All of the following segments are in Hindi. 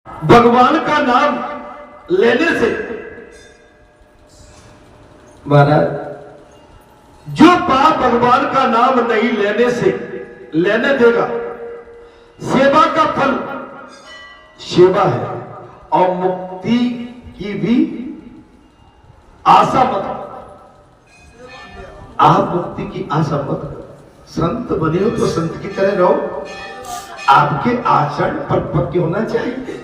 भगवान का नाम लेने से महाराज जो पाप भगवान का नाम नहीं लेने से लेने देगा, सेवा का फल सेवा है और मुक्ति की भी आशा मत करो। आप मुक्ति की आशा मत करो। संत बने हो तो संत की तरह रहो। आपके आचरण परिपक्व होना चाहिए।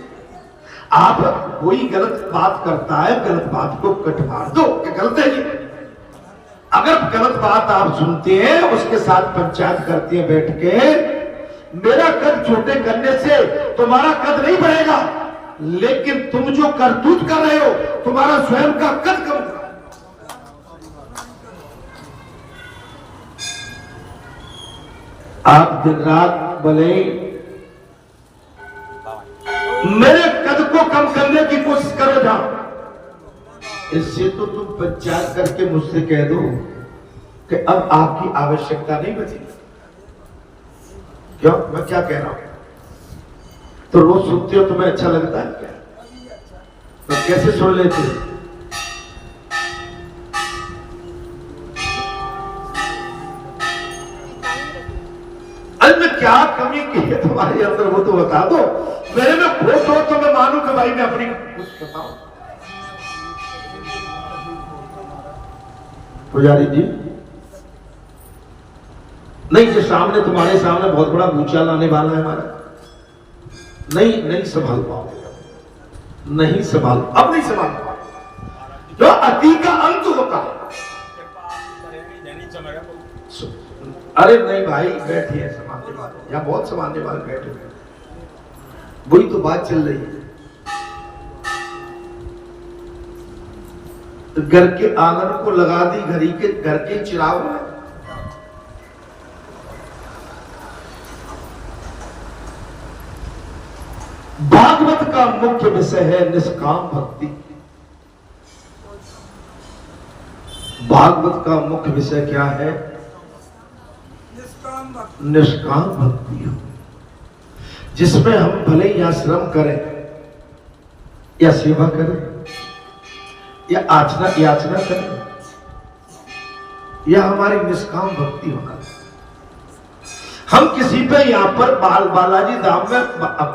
आप कोई गलत बात करता है, गलत बात को कट मार दो कि गलत है ये। अगर गलत बात आप सुनते हैं, उसके साथ पंचायत करते हैं बैठ के, मेरा कद छोटे करने से तुम्हारा कद नहीं बढ़ेगा, लेकिन तुम जो करतूत कर रहे हो तुम्हारा स्वयं का कद कम होगा। आप दिन रात भले मेरे कद को कम करने की कोशिश करो जाओ, इससे तो तुम पंचायत करके मुझसे कह दो कि अब आपकी आवश्यकता नहीं बचेगी। क्यों? मैं क्या कह रहा हूं? तो रोज सुनते हो, तुम्हें अच्छा लगता है क्या? तो कैसे सुन लेते हो? में क्या कमी की है तुम्हारे अंदर, वो तो बता दो। मेरे में खोट हो तो मैं मानूं कि भाई मैं अपनी कुछ बताऊं। पुजारी जी नहीं, जो सामने तुम्हारे सामने बहुत बड़ा भूचाल आने वाला है हमारा, नहीं संभाल पाओगे, नहीं संभाल, अब नहीं संभाल पाओगे। जो अति का अंत होता है। अरे नहीं भाई, बैठिए, समानने वाले यहाँ बहुत समानने वाले बैठे हुए, वही तो बात चल रही है। तो घर के आंगन को लगा दी घड़ी के घर के चिराग में। भागवत का मुख्य विषय है निष्काम भक्ति। भागवत का मुख्य विषय क्या है? निष्काम भक्ति हो, जिसमें हम भले या श्रम करें या सेवा करें या याचना करें, यह हमारी निष्काम भक्ति होना है। हम किसी पे यहां पर बालाजी धाम में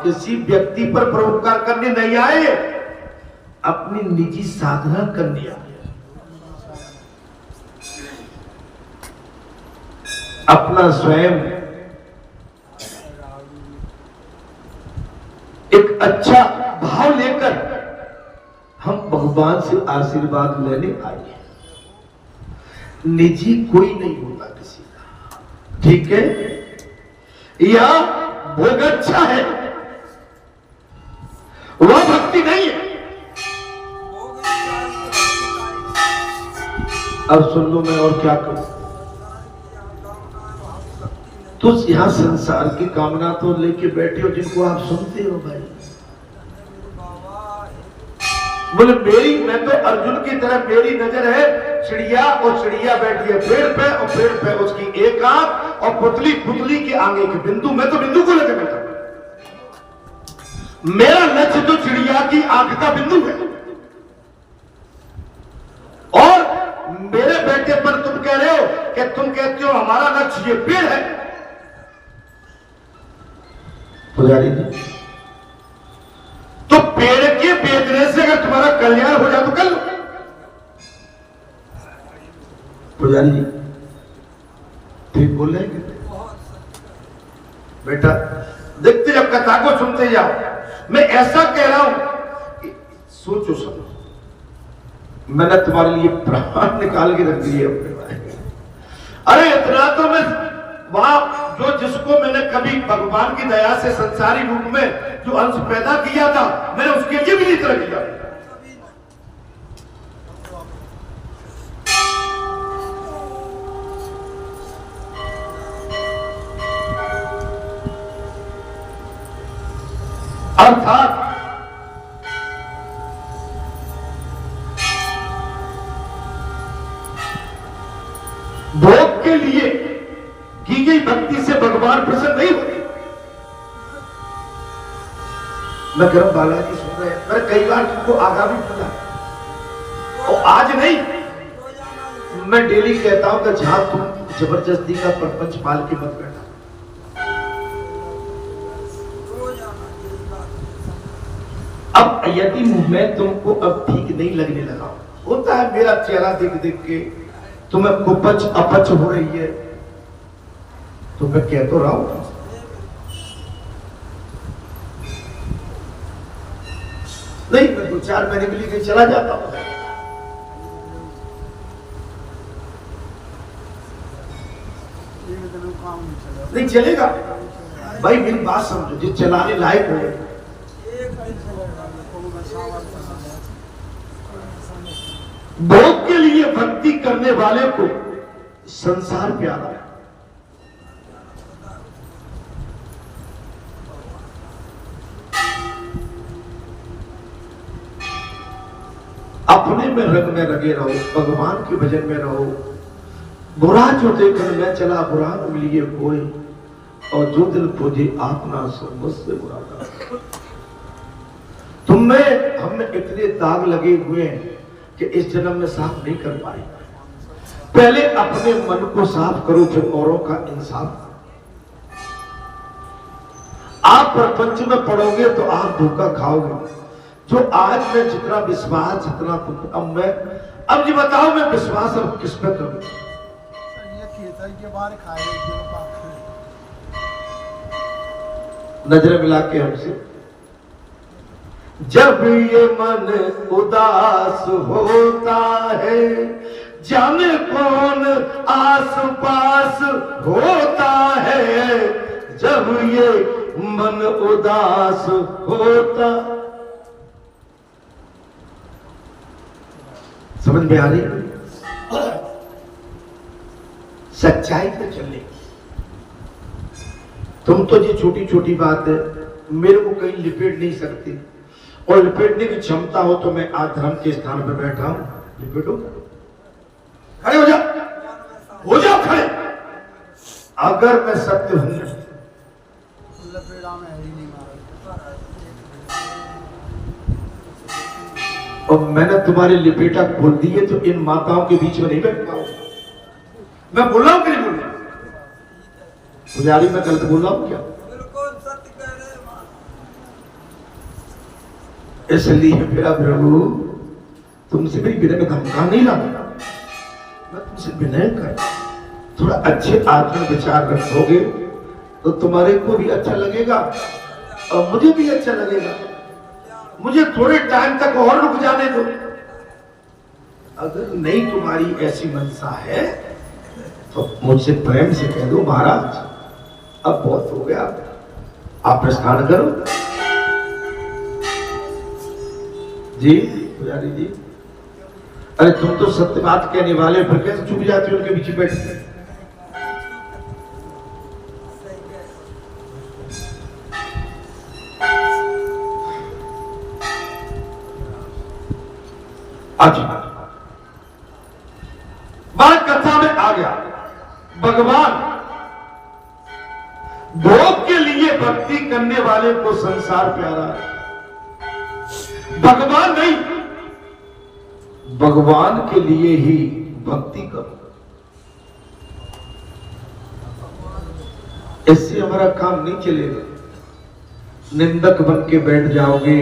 किसी व्यक्ति पर परोपकार करने नहीं आए, अपनी निजी साधना करने आए। अपना स्वयं एक अच्छा भाव लेकर हम भगवान से आशीर्वाद लेने आए हैं। निजी कोई नहीं होता किसी का, ठीक है? यह भोग अच्छा है, वह भक्ति नहीं है। अब सुन लो, मैं और क्या करूं। तो यहां संसार की कामना तो लेके बैठे हो, जिनको आप सुनते हो भाई। बोले मैं तो अर्जुन की तरह, मेरी नजर है चिड़िया, और चिड़िया बैठी है पेड़ पे, और पेड़ पे उसकी एक आंख और पुतली के आगे के बिंदु, मैं तो बिंदु को लेकर बैठा। मेरा लक्ष्य तो चिड़िया की आंख का बिंदु है, और मेरे बेटे पर तुम कह रहे हो कि तुम कहते हो हमारा लक्ष्य ये पेड़ है। पुजारी जी, तो पेड़ के बेचने से अगर तुम्हारा कल्याण हो जाए तो कर लो। पुजारी जी ठीक बोल रहे हैं बेटा, देखते जब कथा को सुनते जाओ। मैं ऐसा कह रहा हूं कि सोचो समझो, मैंने तुम्हारे लिए प्राण निकाल के रख दिए अपने भाई। अरे इतना तो मैं वहां जो जिसको मैंने कभी भगवान की दया से संसारी रूप में जो अंश पैदा किया था, मैंने उसके लिए भी नहीं तरह किया। अर्थात भोग के लिए की गई भक्ति से भगवान प्रसन्न नहीं होते। मैं कह रहा हूं बालाजी सुन रहे हैं, मैंने कई बार तुमको आगा भी बोला और आज नहीं, मैं डेली कहता हूं कि जहां तुम जबरदस्ती का प्रपंच पाल के मत करना। अब यदि मैं तुमको अब ठीक नहीं लगने लगा, होता है मेरा चेहरा देख देख के तुम्हें कुपच अपच हो रही है, तो मैं कह तो रहा हूं नहीं, मैं 2-4 महीने के लिए कहीं चला जाता हूं। नहीं चलेगा भाई, मेरी बात समझो, जो चलाने लायक हो। भोग के लिए भक्ति करने वाले को संसार प्यारा है। अपने में रंग में लगे रहो, भगवान के भजन में रहो। बुरा जो देखकर मैं चला बुरा मिलिए कोई, और जो दिल पूजे आपना सो मुझसे बुरा था। तुम में हम में इतने दाग लगे हुए हैं कि इस जन्म में साफ नहीं कर पाए। पहले अपने मन को साफ करो, फिर औरों का इंसाफ। आप प्रपंच में पड़ोगे तो आप धोखा खाओगे। जो आज मैं जितना विश्वास, जितना तुम, अब जी बताओ मैं विश्वास अब किस पे करूं? नजर मिला के हमसे, जब ये मन उदास होता है, जाने कौन आस पास होता है, जब ये मन उदास होता। समझ में आ रही? सच्चाई पे चलने। तुम तो ये छोटी छोटी बात है मेरे को कहीं लिपेट नहीं सकती, और लिपेटने की क्षमता हो तो मैं आज धर्म के स्थान पर बैठा हूं, लिपेटो। खड़े हो जाओ खड़े। अगर मैं सत्य हूं, और मैंने तुम्हारे लिपेटा खोल दिए तो इन माताओं के बीच में नहीं बैठ पाऊंगा। मैं बोल रहा हूं कि नहीं बोल रहा? पुजारी मैं गलत बोल रहा हूं क्या? इसलिए मेरा प्रभु तुमसे भी विनय में धमका नहीं रहा, मैं तुमसे विनय कर, थोड़ा अच्छे आचरण विचार रखोगे तो तुम्हारे को भी अच्छा लगेगा और मुझे भी अच्छा लगेगा। मुझे थोड़े टाइम तक और रुक जाने दो। अगर नहीं तुम्हारी ऐसी मनसा है तो मुझसे प्रेम से कह दो, महाराज अब बहुत हो गया, आप प्रस्थान करो। जी पुजारी जी, अरे तुम तो सत्य बात कहने वाले, फिर कैसे चुप जाते हो उनके पीछे बैठ? अच्छा बात कथा में आ गया। भगवान भोग के लिए भक्ति करने वाले को संसार प्यारा है। भगवान नहीं, भगवान के लिए ही भक्ति करो, इससे हमारा काम नहीं चलेगा। निंदक बन के बैठ जाओगे,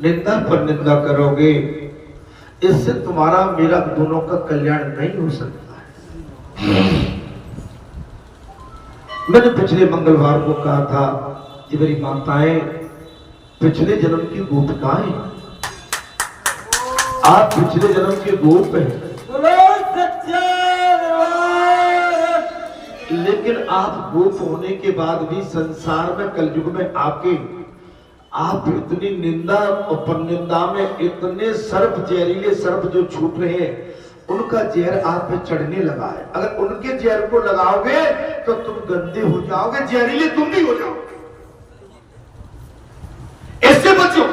निंदा पर निंदा करोगे, इससे तुम्हारा मेरा दोनों का कल्याण नहीं हो सकता है। मैंने पिछले मंगलवार को कहा था कि मेरी माताएं पिछले जन्म की गोपिकाएं, आप पिछले जन्म के गोप हैं, लेकिन आप गोप होने के बाद भी संसार में कलयुग में आके आप इतनी निंदा और परनिंदा में इतने सर्प, जहरीले सर्प जो छूट रहे हैं, उनका जहर आप पे चढ़ने लगा है। अगर उनके जहर को लगाओगे तो तुम गंदे हो जाओगे, जहरीले तुम भी हो जाओगे। इससे बचो।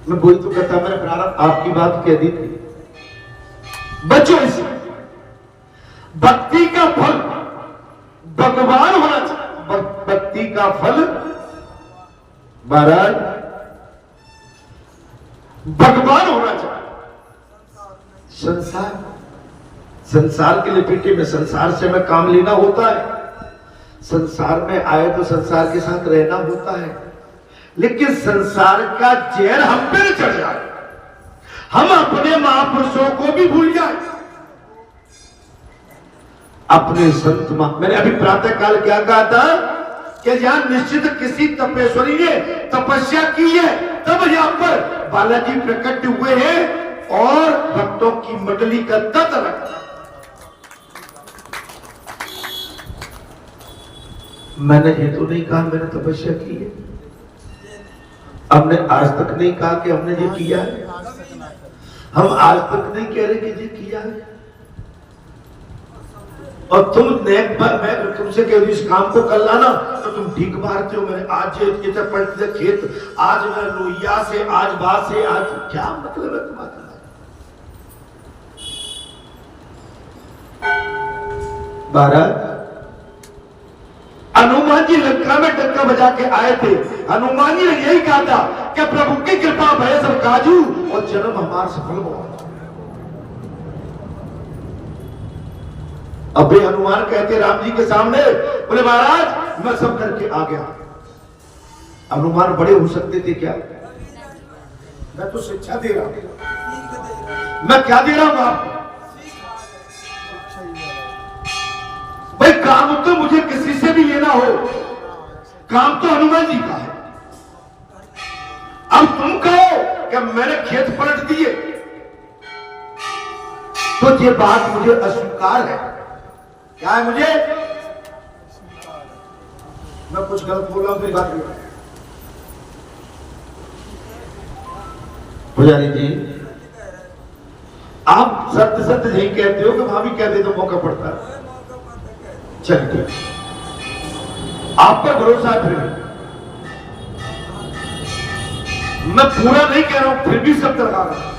मैं बोल तो कहता, मैंने प्रारंभ आपकी बात कह दी थी, बचो इससे। भक्ति का फल भगवान होना चाहिए। भक्ति का फल महाराज भगवान होना चाहिए। संसार के लिपिटे में संसार से मैं काम लेना होता है, संसार में आए तो संसार के साथ रहना होता है, लेकिन संसार का जहर हम पे न चढ़ जाए, हम अपने महापुरुषों को भी भूल जाए, अपने संत मैंने अभी प्रातः काल क्या कहा था कि जहां निश्चित किसी तपेश्वरी ने तपस्या की है तब यहां पर बालाजी प्रकट हुए हैं और भक्तों की मंडली का तत् रखा। मैंने ये तो नहीं कहा मैंने तपस्या की है, हमने आज तक नहीं कहा कि हमने ये किया है, हम आज तक नहीं कह रहे कि ये किया है। और तुम मैं तुमसे कह रही इस काम को कर लाना तो तुम ठीक मारते हो। मैंने आज ये पलट खेत, आज मैं लोहिया से, आज बात से, आज क्या मतलब है तुम्हारा? महाराज हनुमान जी लंका में डंका बजा के आए थे, हनुमान जी ने यही कहा था कि प्रभु की कृपा भय सब काजू और जन्म हमारा सफल हुआ। अबे हनुमान कहते राम जी के सामने, बोले महाराज मैं सब करके आ गया। हनुमान बड़े हो सकते थे क्या? मैं तो शिक्षा दे रहा हूं, मैं क्या दे रहा हूं आपको? भाई काम तो मुझे किसी से भी लेना हो, काम तो हनुमान जी का है। अब तुम कहो कि मैंने खेत पलट दिए तो ये बात मुझे अस्वीकार है। क्या है मुझे? मैं कुछ गलत बोल रहा हूं, मेरी बात नहीं। पुजारी जी आप सत्य सत्य नहीं कहते हो कि भाभी कहते तो मौका पड़ता है। चलिए आप पर भरोसा है, फिर मैं पूरा नहीं कह रहा हूं, फिर भी सब लगा रहा हूं।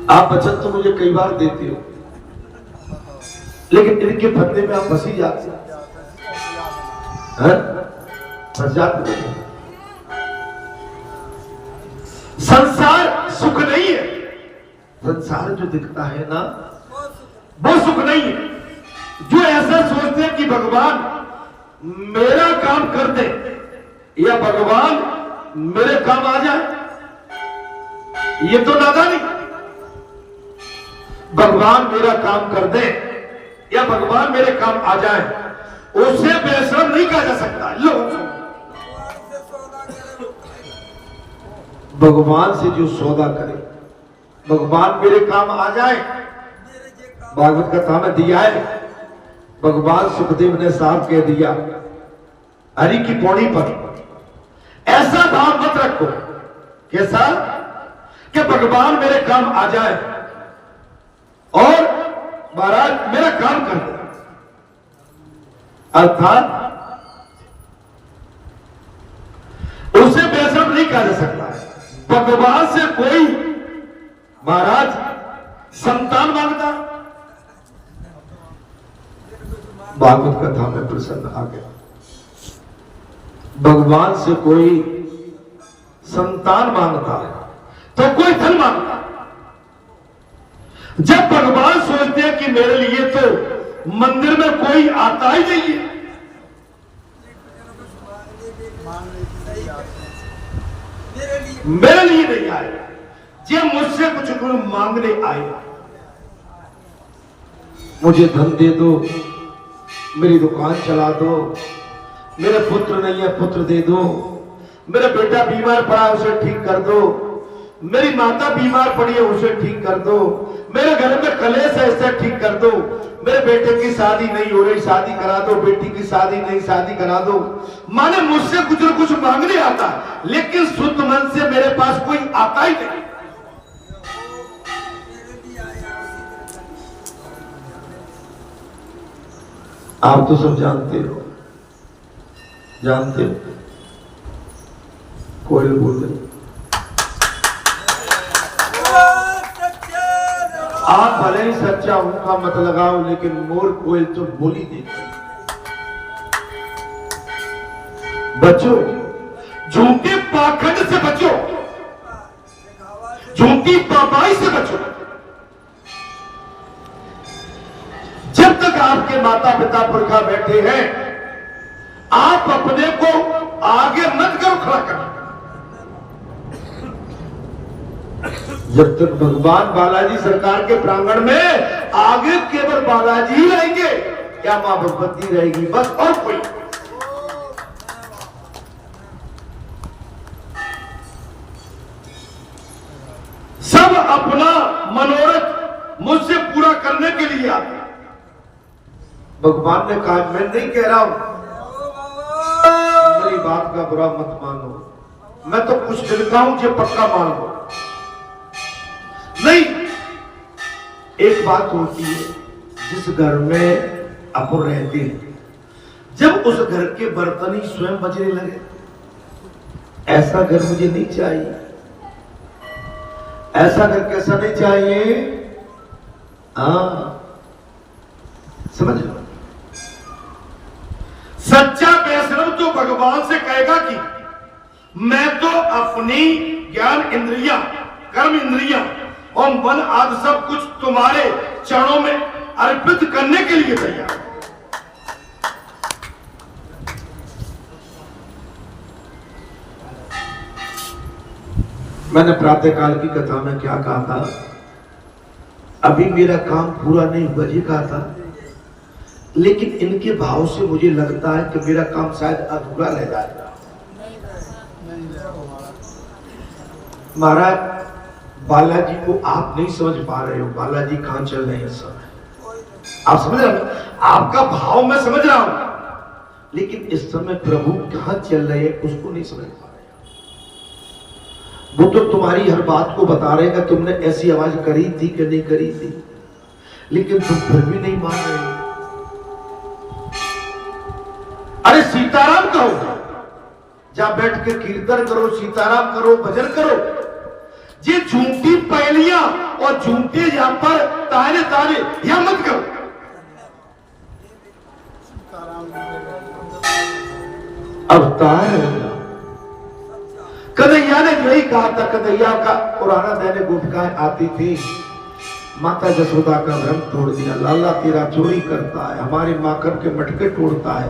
आप वचन तो मुझे कई बार देते हो, लेकिन इनके फंदे में आप फंसी जाते हैं, फंस जाते हो। संसार सुख नहीं है, संसार जो दिखता है ना वो सुख नहीं है। जो ऐसा सोचते हैं कि भगवान मेरा काम कर दे या भगवान मेरे काम आ जाए, ये तो नादानी। भगवान मेरा काम कर दे या भगवान मेरे काम आ जाए, उसे बेशरम नहीं कहा जा सकता। लो भगवान से जो सौदा करे, भगवान मेरे काम आ जाए, भागवत कथा में दिया है, भगवान सुखदेव ने साफ कह दिया हरि की पौड़ी पर, ऐसा भाव मत रखो। कैसा? कि भगवान मेरे काम आ जाए और महाराज मेरा काम कर दे, अर्थात उसे बेशरम नहीं कहा जा सकता है। भगवान से कोई महाराज संतान मांगता, भागवत कथा में प्रसन्न आ गया। भगवान से कोई संतान मांगता है तो कोई धन मांगता। जब भगवान सोचते हैं कि मेरे लिए तो मंदिर में कोई आता ही नहीं है, मेरे लिए नहीं आएगा, जे मुझसे कुछ मांगने आएगा, मुझे धन दे दो, मेरी दुकान चला दो, मेरे पुत्र नहीं है पुत्र दे दो, मेरा बेटा बीमार पड़ा उसे ठीक कर दो, मेरी माता बीमार पड़ी है उसे ठीक कर दो, मेरे घर में कलेश है इसे ठीक कर दो, मेरे बेटे की शादी नहीं हो रही शादी करा दो, बेटी की शादी नहीं शादी करा दो। माने मुझसे कुछ न कुछ मांगने आता है, लेकिन शुद्ध मन से मेरे पास कोई आता ही नहीं। आप तो सब जानते हो, जानते हो। कोई बोल रहे आप भले ही चर्चा उनका मत लगाओ, लेकिन मोर कोयल तो बोली देती। बचो, झूठे पाखंड से बचो, झूठी पापाई से बचो। जब तक आपके माता पिता पुरखा बैठे हैं, आप अपने को आगे मत करो खड़ा कर। जब तक भगवान बालाजी सरकार के प्रांगण में आगे केवल बालाजी ही रहेंगे, क्या मां भगवती रहेगी, बस, और कोई। सब अपना मनोरथ मुझसे पूरा करने के लिए आते। भगवान ने कहा, मैं नहीं कह रहा हूं, मेरी बात का बुरा मत मानो, मैं तो कुछ लिखता हूं जो पक्का मान लो। नहीं, एक बात होती है, जिस घर में अपन रहते हैं, जब उस घर के बर्तन ही स्वयं बजने लगे, ऐसा घर मुझे नहीं चाहिए। ऐसा घर कैसा नहीं चाहिए? हाँ, समझ लो। सच्चा वैष्णव तो भगवान से कहेगा कि मैं तो अपनी ज्ञान इंद्रियां, कर्म इंद्रियां और मन आदि सब कुछ तुम्हारे चरणों में अर्पित करने के लिए तैयार। मैंने प्रातःकाल की कथा में क्या कहा था? अभी मेरा काम पूरा नहीं हुआ जी कहा था, लेकिन इनके भाव से मुझे लगता है कि मेरा काम शायद अधूरा रह जाएगा। महाराज, बालाजी को आप नहीं समझ पा रहे हो, बालाजी कहां चल रहे हैं इस समय। आप समझ रहे हो? आपका भाव मैं समझ रहा हूं, लेकिन इस समय प्रभु कहां चल रहे हैं उसको नहीं समझ पा रहे। वो तो तुम्हारी हर बात को बता रहे हैं कि तुमने ऐसी आवाज करी थी कि नहीं करी थी, लेकिन तुम फिर भी नहीं मान रहे हो। अरे सीताराम कहो, जा बैठ के कीर्तन करो, सीताराम करो, भजन करो। ये झूठी पहलियां और झूठे यहां पर ताने ताने यह मत करो। अवतार कन्हैया ने यही कहा था। कन्हैया का पुराना दैनिक गुटकाएं आती थी, माता जसोदा का भ्रम तोड़ दिया, लाला तेरा चोरी करता है, हमारे माखन के मटके तोड़ता है,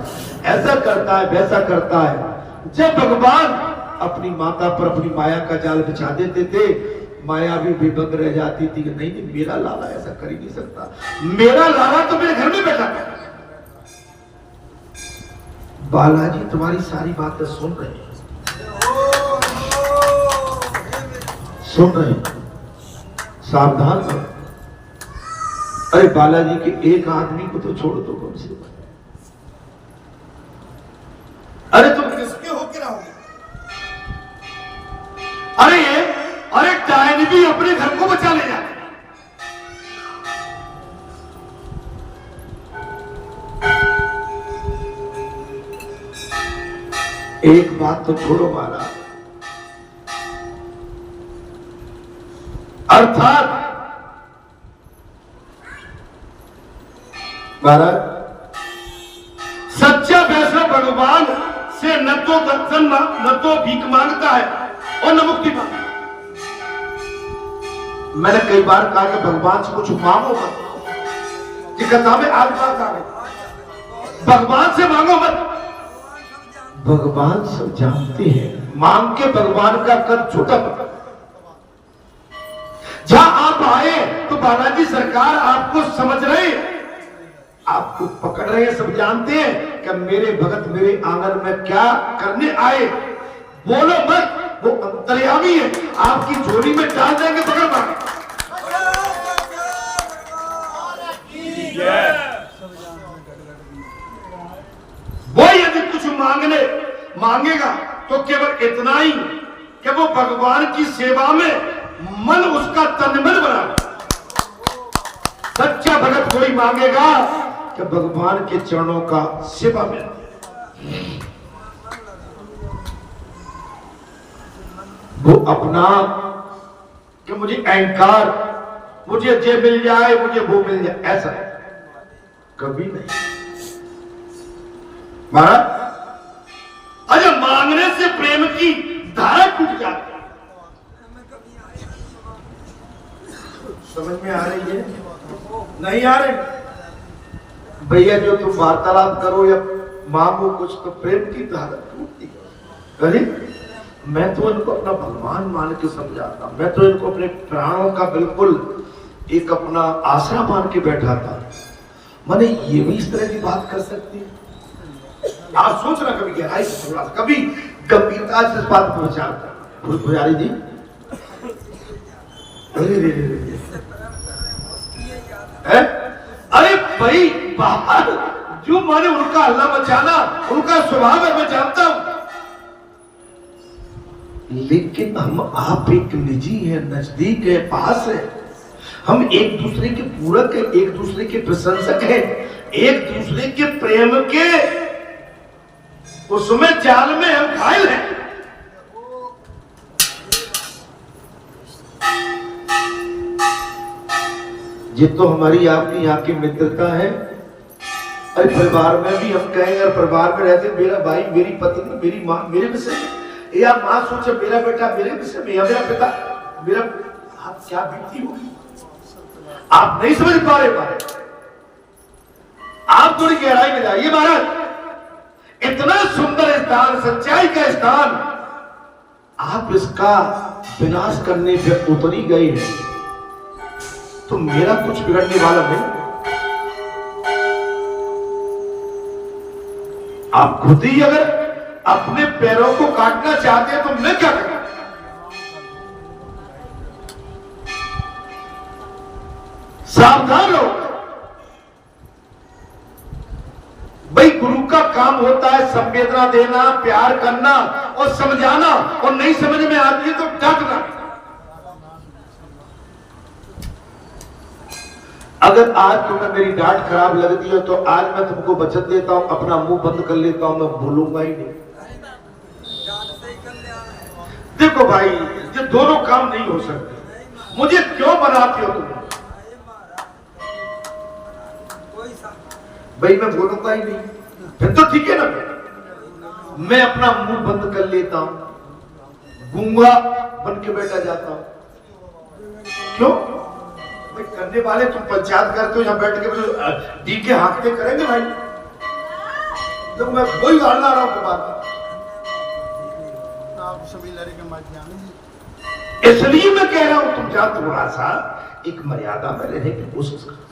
ऐसा करता है, वैसा करता है। जब भगवान अपनी माता पर अपनी माया का जाल बिछा देते थे, माया भी बेबंद रह जाती थी कि नहीं नहीं, मेरा लाला ऐसा कर ही नहीं सकता, मेरा लाला तो मेरे घर में बैठा है। बालाजी तुम्हारी सारी बातें सुन रहे हैं, सुन रहे हैं, सावधान हो। अरे बालाजी के एक आदमी को तो छोड़ दो कम से कम। अरे तुम किसके होके रहोगे? अरे डायन भी अपने घर को बचा ले जाते। एक बात तो छोड़ो महाराज, अर्थात महाराज सच्चा वैष्णव भगवान से न तो दर्शन न तो भीख मांगता है और न मुक्ति मांगता है। मैंने कई बार कहा कि भगवान से कुछ मांगो मत, कि कथा में आज बात आ गई, भगवान से मांगो मत। भगवान सब जानते हैं, मांग के भगवान का कद छोटा पड़ा। जहां आप आए तो बालाजी सरकार आपको समझ रहे, आपको पकड़ रहे हैं, सब जानते हैं कि मेरे भगत मेरे आंगन में क्या करने आए। बोलो मत, वो अंतर्यामी है, आपकी झोली में डाल देंगे पकड़ मार। वो यदि कुछ मांगेगा तो केवल इतना ही कि वो भगवान की सेवा में मन उसका तन्मन बना। सच्चा भगत कोई मांगेगा कि भगवान के चरणों का सेवा में। वो अपना कि मुझे अहंकार मुझे ये मिल जाए, मुझे वो मिल जाए, ऐसा कभी नहीं। महाराज, अरे मांगने से प्रेम की धारा टूट जाती है। समझ में आ रही है? नहीं आ रही? भैया जो तुम वार्तालाप करो या मांगो कुछ तो प्रेम की धारा टूटती है। अरे मैं तो इनको अपना भगवान मान के समझाता, मैं तो इनको अपने प्राणों का बिल्कुल एक अपना आसरा मान के बैठा था। मैंने ये भी इस तरह की बात कर सकती है? आप सोचना कभी गहराई से, थोड़ा कभी गंभीरता से इस बात पर विचार कर। पुजारी जी, अरे भाई बाहर जो माने उनका अल्लाह बचाना, उनका स्वभाव है, मैं जानता हूं, लेकिन हम आप एक निजी है, नजदीक है, पास है। हम एक दूसरे के पूरक है, एक दूसरे के प्रशंसक है, एक दूसरे के प्रेम के उसमें जाल में हम घायल हैं। ये तो हमारी आपकी यहाँ की मित्रता है। अरे परिवार में भी हम कहें, अगर परिवार में रहते, मेरा भाई, मेरी पत्नी, मेरी माँ मेरे विषय में, या माँ सोचे मेरा बेटा मेरे विषय में, या मेरा पिता मेरा, आप क्या बीती होगी? आप नहीं समझ पा रहे। आप थोड़ी गहराई में जाइए महाराज। इतना सुंदर स्थान, सच्चाई का स्थान, आप इसका विनाश करने पे उतरी गई है, तो मेरा कुछ बिगड़ने वाला नहीं। आप खुद ही अगर अपने पैरों को काटना चाहते हैं तो मैं क्या करूं? सावधान रहो भाई। गुरु का काम होता है संवेदना देना, प्यार करना और समझाना, और नहीं समझ में आती है तो डांटना। अगर आज तुम्हें मेरी डांट खराब लगती है तो आज मैं तुमको वचन देता हूं, अपना मुंह बंद कर लेता हूं, मैं बोलूंगा ही नहीं। देखो भाई, ये दोनों काम नहीं हो सकते। मुझे क्यों बनाती हो तुम? भाई मैं बोलूंगा ही नहीं, फिर तो ठीक है ना। मैं अपना मुंह बंद कर लेता हूं, गूंगा बन के बैठा जाता हूं। क्यों? भाई करने वाले तुम पंचायत करते हो, यहां बैठ के डीके हाँकते करेंगे भाई। तो मैं वही गाड़ना रहा हूं बात। सभी लड़के मत जाने, इसलिए मैं कह रहा हूं तुम जा थोड़ा सा एक मर्यादा में रहने की कोशिश करो।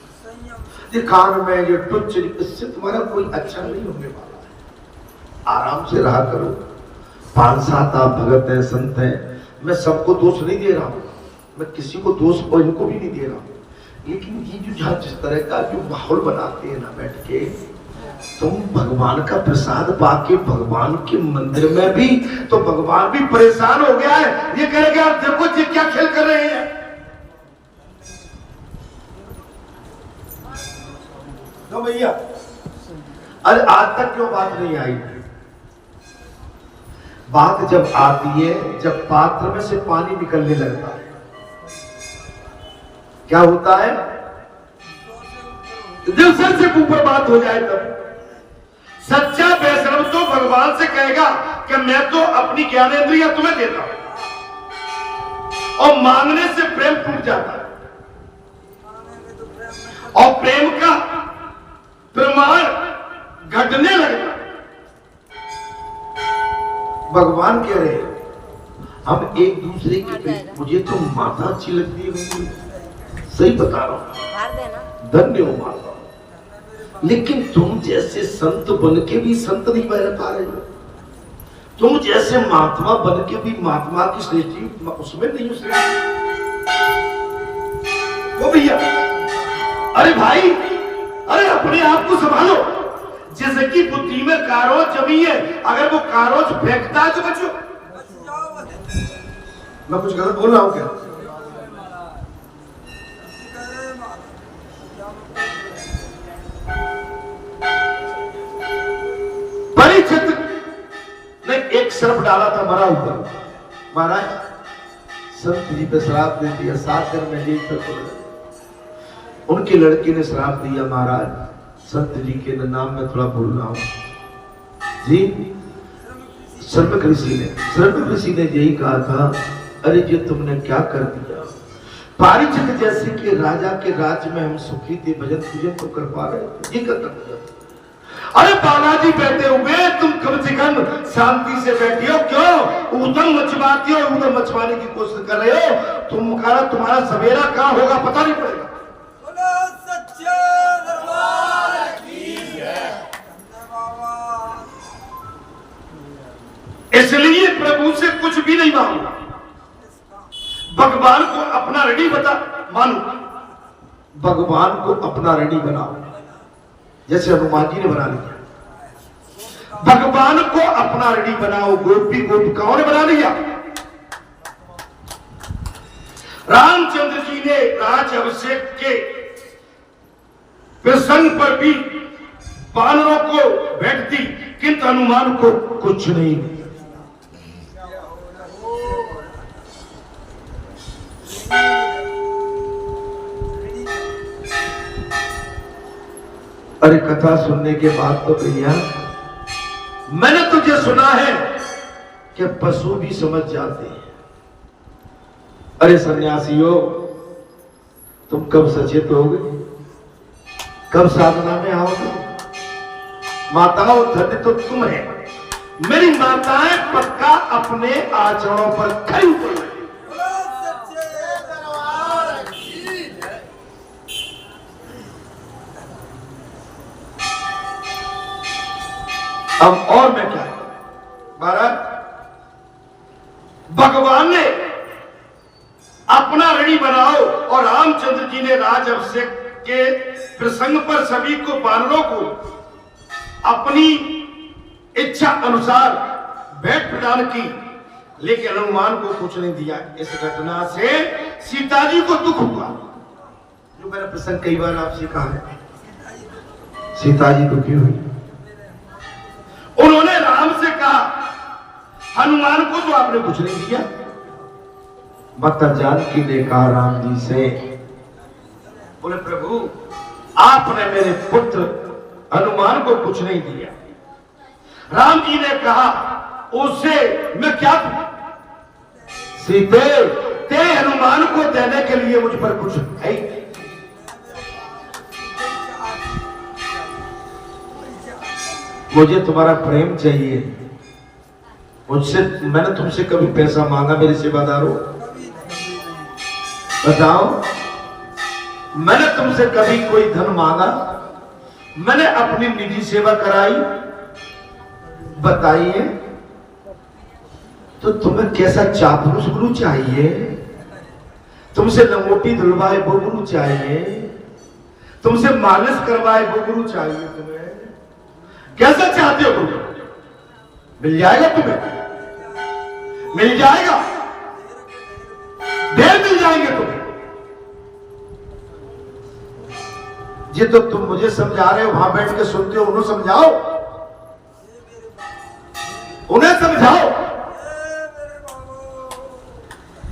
कान में ये टुच्च, इससे तुम्हारा कोई अच्छा नहीं होने वाला है। आराम से रहा करो। 5-7 आप भगत हैं, संत हैं, मैं सबको दोष नहीं दे रहा हूं, मैं किसी को दोष और इनको भी नहीं दे रहा हूं, लेकिन ये जो जहां जिस तरह का जो माहौल बनाते हैं ना बैठ के, तुम भगवान का प्रसाद पाके भगवान के मंदिर में भी, तो भगवान भी परेशान हो गया है। ये कह रहे देखो जी क्या खेल कर रहे हैं। तो भैया, अरे आज तक क्यों बात नहीं आई? बात जब आती है जब पात्र में से पानी निकलने लगता है, क्या होता है? दिल सर से ऊपर बात हो जाए तब सच्चा वैष्णव तो भगवान से कहेगा कि मैं तो अपनी ज्ञानेंद्रिय तुम्हें देता हूं, और मांगने से प्रेम टूट जाता है, और प्रेम का प्रमाण घटने लगता। भगवान कह रहे हम एक दूसरे के, मुझे तो माता अच्छी लगती है, सही बता रहा हूं, धन्य हो माता, लेकिन तुम जैसे संत बन के भी संत नहीं बन पा रहे हो, तुम जैसे महात्मा बन के भी महात्मा की श्रेष्ठी उसमें नहीं हो वो भैया। अरे भाई, अरे अपने आप को संभालो। जैसे कि बुद्धि में कारोज जमी है, अगर वो कारोज फेंकता है तो बचो। मैं कुछ गलत बोल रहा हूं क्या? परीक्षित ने एक सर्प डाला था मरा ऊपर। महाराज संत जी पे श्राप दे दिया, 7 दिन में जेल तक। उनके लड़के ने श्राप दिया, महाराज संत जी के नाम में थोड़ा भूल रहा हूं जी। सर्प ऋषि ने यही कहा था, अरे जी तुमने क्या कर दिया, पारिचित जैसे कि राजा के राज्य में हम सुखी थे, भजन पूजन तो कर पा रहे थे, ये कर दिया। अरे बालाजी बैठे हुए, तुम कम से कम शांति से बैठी हो, क्यों उधम मचवाती हो, उधम मचवाने की कोशिश कर रहे हो? तुम्हारा सवेरा कहाँ होगा पता नहीं पड़ेगा। इसलिए प्रभु से कुछ भी नहीं मांगो, भगवान को अपना रेडी मानो, भगवान को अपना रेडी बनाओ, जैसे हनुमान जी ने बना लिया। भगवान को अपना रेडी बनाओ, गोपिकाओं ने बना लिया। रामचंद्र जी ने राज अभिषेक के प्रसंग पर भी वानरों को भेंट दी, किंतु हनुमान को कुछ नहीं। अरे कथा सुनने के बाद तो भैया मैंने तुझे सुना है कि पशु भी समझ जाते हैं। अरे सन्यासियों, तुम कब सचेत होगे, कब साधना में आओगे? माताओं धन्य तो तुम है, मेरी माताएं पक्का अपने आचरणों पर खड़ी हुई। अब और मैं क्या महाराज, भगवान ने अपना ऋणी बनाओ, और रामचंद्र जी ने राज अभिषेक के प्रसंग पर सभी को, वानरों को अपनी इच्छा अनुसार भेंट प्रदान की, लेकिन हनुमान को कुछ नहीं दिया। इस घटना से सीता जी को दुख हुआ, जो मैंने प्रसंग कई बार आपसे कहा है। सीता जी दुखी हुई, उन्होंने राम से कहा, हनुमान को तो आपने कुछ नहीं दिया। माता जानकी ने कहा राम जी से, बोले प्रभु आपने मेरे पुत्र हनुमान को कुछ नहीं दिया। राम जी ने कहा, उसे मैं क्या दूं? सीते ते हनुमान को देने के लिए मुझ पर कुछ है। मुझे तुम्हारा प्रेम चाहिए, मुझसे, मैंने तुमसे कभी पैसा मांगा मेरे सेवादारों? बताओ, मैंने तुमसे कभी कोई धन मांगा? मैंने अपनी निजी सेवा कराई? बताइए, तो तुम्हें कैसा चापलूस गुरु चाहिए? तुमसे लंगोटी धुलवाए वो गुरु चाहिए? तुमसे मालिश करवाए वो गुरु चाहिए? तुम्हें कैसा चाहते हो गुरु? मिल जाएगा तुम्हें, मिल जाएगा, ढेर मिल जाएंगे तुम्हें। ये तो तुम मुझे समझा रहे हो, वहां बैठ के सुनते हो, उन्हें समझाओ।